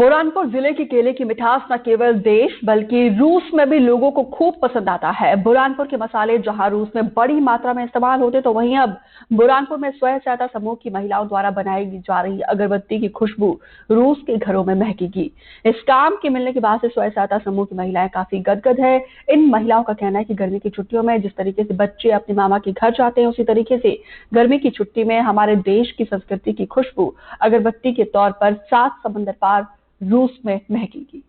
बुरहानपुर जिले के केले की मिठास न केवल देश बल्कि रूस में भी लोगों को खूब पसंद आता है। बुरहानपुर के मसाले जहां रूस में बड़ी मात्रा में इस्तेमाल होते तो वहीं अब बुरहानपुर में स्वयं सहायता समूह की महिलाओं द्वारा बनाई जा रही अगरबत्ती की खुशबू रूस के घरों में महकेगी। इस काम के मिलने के बाद से स्वयं सहायता समूह की महिलाएं काफी गदगद है। इन महिलाओं का कहना है कि गर्मी की छुट्टियों में जिस तरीके से बच्चे अपने मामा के घर जाते हैं, उसी तरीके से गर्मी की छुट्टी में हमारे देश की संस्कृति की खुशबू अगरबत्ती के तौर पर 7 समंदर पार रूस में महकेगी।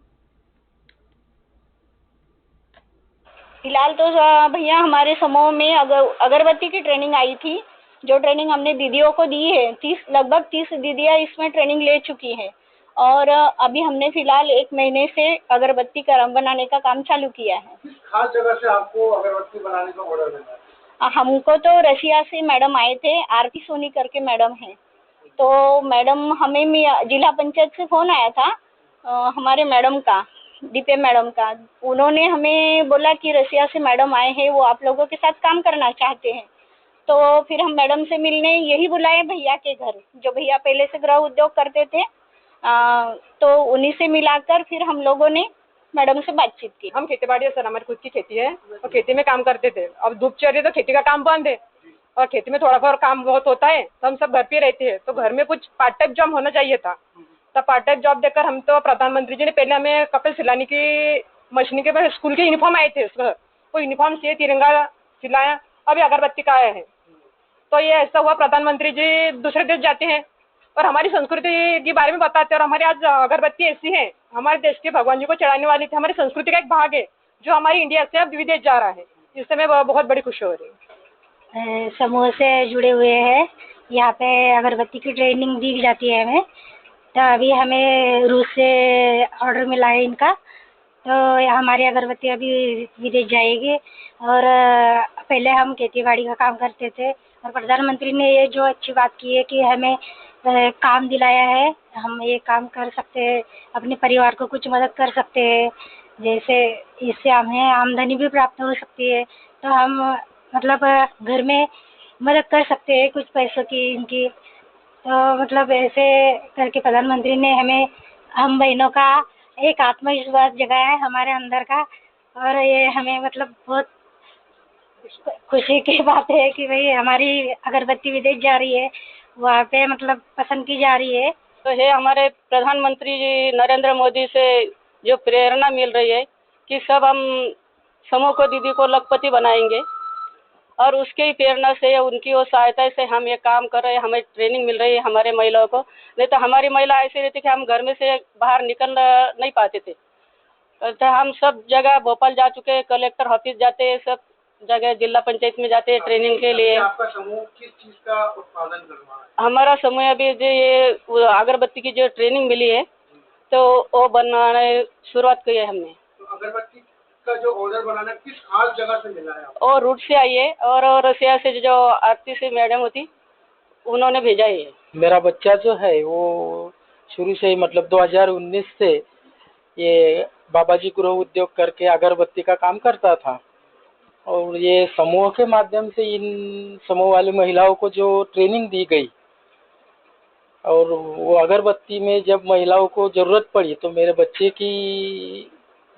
फिलहाल तो भैया हमारे समूह में अगरबत्ती की ट्रेनिंग आई थी, जो ट्रेनिंग हमने दीदियों को दी है। लगभग 30 दीदियां इसमें ट्रेनिंग ले चुकी हैं और अभी हमने फिलहाल 1 महीने से अगरबत्ती का रंग बनाने का काम चालू किया है। किस खास जगह से आपको अगरबत्ती बनाने का ऑर्डर मिला है? हमको तो रशिया से मैडम आए थे, आरती सोनी करके मैडम हैं। तो मैडम हमें जिला पंचायत से फोन आया था हमारे मैडम का, दीपे मैडम का। उन्होंने हमें बोला कि रशिया से मैडम आए हैं, वो आप लोगों के साथ काम करना चाहते हैं। तो फिर हम मैडम से मिलने यही बुलाए भैया के घर, जो भैया पहले से गृह उद्योग करते थे। तो उन्हीं से मिलाकर फिर हम लोगों ने मैडम से बातचीत की। हम खेती बाड़ी है सर, हमारी खुद की खेती है और खेती में काम करते थे। अब धूप चल रही है तो खेती का काम बंद है और खेती में थोड़ा बहुत काम बहुत होता है, तो हम सब घर पे रहते हैं। तो घर में कुछ पार्ट टाइम जॉब होना चाहिए था, तो पार्ट टाइम जॉब देकर हम तो प्रधानमंत्री जी ने पहले हमें कपड़े सिलाने की मशीन के स्कूल के यूनिफॉर्म आए थे, वो यूनिफॉर्म से तिरंगा सिलाया। अभी अगरबत्ती का आया है, तो ये ऐसा हुआ प्रधानमंत्री जी दूसरे देश जाते हैं और हमारी संस्कृति के बारे में बताते हैं। और हमारी आज अगरबत्ती ऐसी है, हमारे देश के भगवान जी को चढ़ाने वाली थी, हमारी संस्कृति का एक भाग है जो हमारी इंडिया से अब विदेश जा रहा है। इससे मैं बहुत बड़ी खुशी हो रही है। समूह से जुड़े हुए हैं, यहाँ पे अगरबत्ती की ट्रेनिंग दी जाती है हमें। तो अभी हमें रूस से ऑर्डर मिला है इनका, तो हमारी अगरबत्ती अभी विदेश जाएगी। और पहले हम खेती बाड़ी का काम करते थे और प्रधानमंत्री ने ये जो अच्छी बात की है कि हमें काम दिलाया है, हम ये काम कर सकते हैं, अपने परिवार को कुछ मदद कर सकते हैं। जैसे इससे हमें आमदनी भी प्राप्त हो सकती है, तो हम मतलब घर में मदद कर सकते हैं कुछ पैसों की इनकी। तो मतलब ऐसे करके प्रधानमंत्री ने हमें, हम बहनों का एक आत्मविश्वास जगाया है हमारे अंदर का। और ये हमें मतलब बहुत खुशी की बात है कि भाई हमारी अगरबत्ती विदेश जा रही है, वहाँ पे मतलब पसंद की जा रही है। तो ये हमारे प्रधानमंत्री जी नरेंद्र मोदी से जो प्रेरणा मिल रही है कि सब हम समूह को दीदी को लखपति बनाएंगे, और उसके ही प्रेरणा से, उनकी वो सहायता से हम ये काम कर रहे हैं। हमें ट्रेनिंग मिल रही है हमारे महिलाओं को। नहीं तो हमारी महिला ऐसी रहती कि हम घर में से बाहर निकल नहीं पाते थे। तो हम सब जगह भोपाल जा चुके हैं, कलेक्टर ऑफिस जाते हैं, सब जगह जिला पंचायत में जाते हैं ट्रेनिंग के लिए। आपका समूह किस चीज का उत्पादन कर रहा है? हमारा समूह अभी जो ये अगरबत्ती की जो ट्रेनिंग मिली है, तो वो बनाने शुरुआत की है हमने। तो अगरबत्ती का जो ऑर्डर बनाना किस खास जगह से मिला है आपको? और रूट से आई है और रशिया से जो आरती से मैडम होती, उन्होंने भेजा है। मेरा बच्चा जो है वो शुरू से ही मतलब 2019 से ये बाबा जी गृह उद्योग करके अगरबत्ती का काम करता था। और ये समूह के माध्यम से इन समूह वाली महिलाओं को जो ट्रेनिंग दी गई, और वो अगरबत्ती में जब महिलाओं को ज़रूरत पड़ी तो मेरे बच्चे की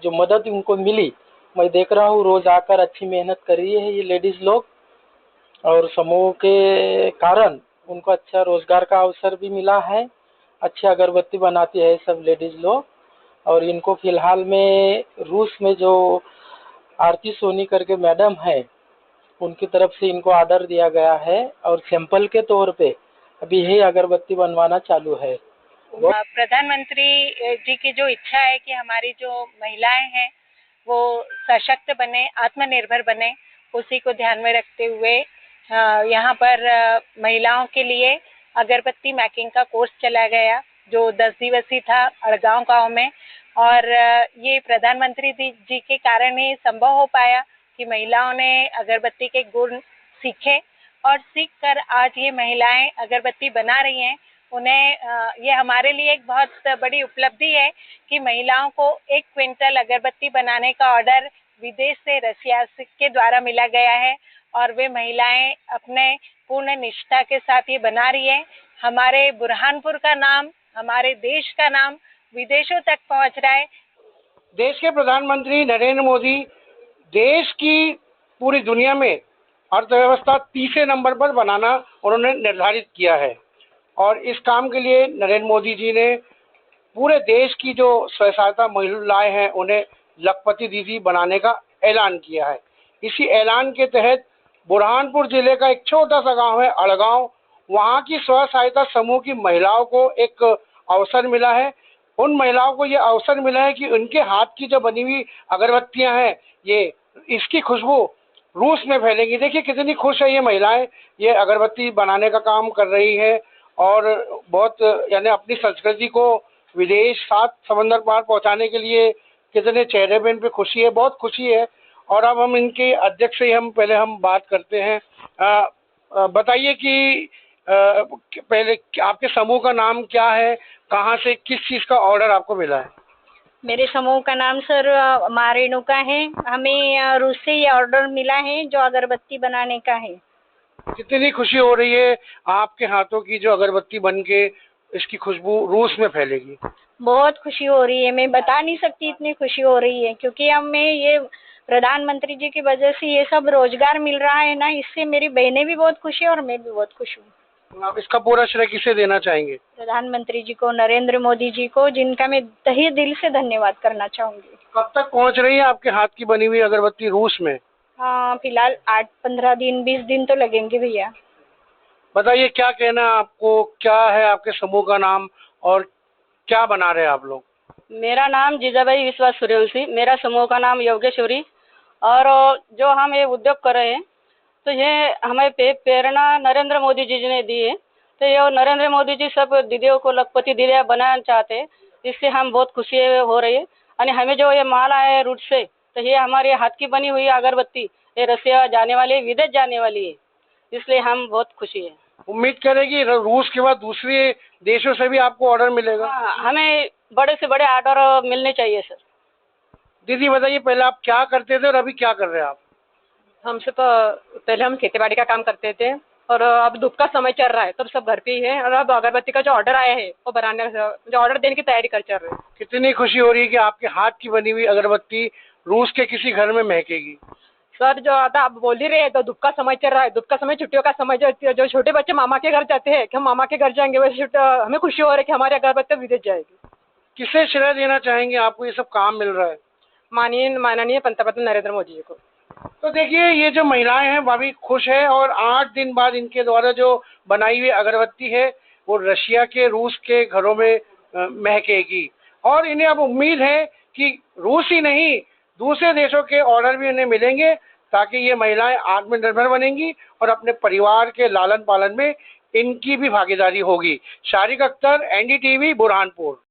जो मदद उनको मिली, मैं देख रहा हूँ रोज़ आकर अच्छी मेहनत कर रही है ये लेडीज़ लोग। और समूह के कारण उनको अच्छा रोज़गार का अवसर भी मिला है। अच्छी अगरबत्ती बनाती है सब लेडीज़ लोग। और इनको फ़िलहाल में रूस में जो आरती सोनी करके मैडम है, उनकी तरफ से इनको ऑर्डर दिया गया है और सैंपल के तौर पे अभी ये अगरबत्ती बनवाना चालू है। प्रधानमंत्री जी की जो इच्छा है कि हमारी जो महिलाएं हैं वो सशक्त बने, आत्मनिर्भर बने, उसी को ध्यान में रखते हुए यहाँ पर महिलाओं के लिए अगरबत्ती मैकिंग का कोर्स चलाया गया, जो 10 दिवसीय था अड़गांव गांव में। और ये प्रधानमंत्री जी के कारण ही संभव हो पाया कि महिलाओं ने अगरबत्ती के गुण सीखे और सीखकर आज ये महिलाएं अगरबत्ती बना रही हैं। उन्हें ये हमारे लिए एक बहुत बड़ी उपलब्धि है कि महिलाओं को 1 क्विंटल अगरबत्ती बनाने का ऑर्डर विदेश से रशिया के द्वारा मिला गया है और वे महिलाएं अपने पूर्ण निष्ठा के साथ ये बना रही है। हमारे बुरहानपुर का नाम, हमारे देश का नाम विदेशों तक पहुंच रहा है। देश के प्रधानमंत्री नरेंद्र मोदी देश की पूरी दुनिया में अर्थव्यवस्था तीसरे नंबर पर बनाना उन्होंने निर्धारित किया है और इस काम के लिए नरेंद्र मोदी जी ने पूरे देश की जो स्वयं सहायता महिलाएं हैं उन्हें लखपति दीदी बनाने का ऐलान किया है। इसी ऐलान के तहत बुरहानपुर जिले का एक छोटा सा गांव है अड़गांव, वहां की स्वयं सहायता समूह की महिलाओं को एक अवसर मिला है। उन महिलाओं को ये अवसर मिला है कि उनके हाथ की जो बनी हुई अगरबत्तियां हैं ये इसकी खुशबू रूस में फैलेंगी। देखिए कितनी खुश है ये महिलाएं, ये अगरबत्ती बनाने का काम कर रही है और बहुत यानी अपनी संस्कृति को विदेश 7 समंदर पार पहुंचाने के लिए कितने चेहरे पे इन पे खुशी है, बहुत खुशी है। और अब हम इनके अध्यक्ष से हम पहले बात करते हैं। बताइए कि पहले आपके समूह का नाम क्या है, कहाँ से किस चीज़ का ऑर्डर आपको मिला है? मेरे समूह का नाम सर माँ रेणुका है। हमें रूस से ये ऑर्डर मिला है जो अगरबत्ती बनाने का है। कितनी खुशी हो रही है आपके हाथों की जो अगरबत्ती बन के इसकी खुशबू रूस में फैलेगी? बहुत खुशी हो रही है, मैं बता नहीं सकती इतनी खुशी हो रही है क्योंकि हमें ये प्रधानमंत्री जी की वजह से ये सब रोजगार मिल रहा है ना, इससे मेरी बहनें भी बहुत खुश है और मैं भी बहुत खुश हूँ। आप इसका पूरा श्रेय किसे देना चाहेंगे? प्रधानमंत्री जी को, नरेंद्र मोदी जी को, जिनका मैं तहे दिल से धन्यवाद करना चाहूंगी। कब तक पहुंच रही है आपके हाथ की बनी हुई अगरबत्ती रूस में? हाँ, फिलहाल 8-15 दिन 20 दिन तो लगेंगे भैया। बताइए क्या कहना है आपको, क्या है आपके समूह का नाम और क्या बना रहे हैं आप लोग? मेरा नाम जीजाबाई विश्वास सूर्यवंशी, मेरा समूह का नाम योगेश्वरी। और जो हम ये उद्योग कर रहे हैं तो ये हमें प्रेरणा नरेंद्र मोदी जी ने दी है। तो ये नरेंद्र मोदी जी सब दीदियों को लखपति दीदियाँ बनाना चाहते हैं, इससे हम बहुत खुशी हो रही है। और हमें जो ये माल आया है रूट से, तो ये हमारे हाथ की बनी हुई अगरबत्ती ये रसिया जाने वाली है, विदेश जाने वाली है, इसलिए हम बहुत खुशी है। उम्मीद करेगी रूस के बाद दूसरे देशों से भी आपको ऑर्डर मिलेगा? हाँ, हमें बड़े से बड़े ऑर्डर मिलने चाहिए सर। दीदी बताइए पहले आप क्या करते थे और अभी क्या कर रहे हैं आप? हमसे तो पहले हम खेती बाड़ी का काम करते थे और अब धूप का समय चल रहा है तो सब घर पे ही है और अब अगरबत्ती का जो ऑर्डर आया है वो बनाने जो ऑर्डर देने की तैयारी कर चल रहे हैं। कितनी खुशी हो रही है कि आपके हाथ की बनी हुई अगरबत्ती रूस के किसी घर में महकेगी? सर जो आता आप बोल ही रहे हैं तो धूप का समय चल रहा है, धूप का समय छुट्टियों का समय जो छोटे बच्चे मामा के घर जाते हैं कि हम मामा के घर जाएंगे, वैसे हमें खुशी हो रही है कि हमारी अगरबत्ती विदेश जाएगी। किसे श्रेय देना चाहेंगे आपको ये सब काम मिल रहा है? माननीय पंतप्रधान नरेंद्र मोदी जी को। तो देखिए ये जो महिलाएं हैं वो भी खुश है और 8 दिन बाद इनके द्वारा जो बनाई हुई अगरबत्ती है वो रशिया के रूस के घरों में महकेगी और इन्हें अब उम्मीद है कि रूस ही नहीं दूसरे देशों के ऑर्डर भी इन्हें मिलेंगे ताकि ये महिलाएं आत्मनिर्भर बनेंगी और अपने परिवार के लालन पालन में इनकी भी भागीदारी होगी। शारिक अख्तर, NDTV, बुरहानपुर।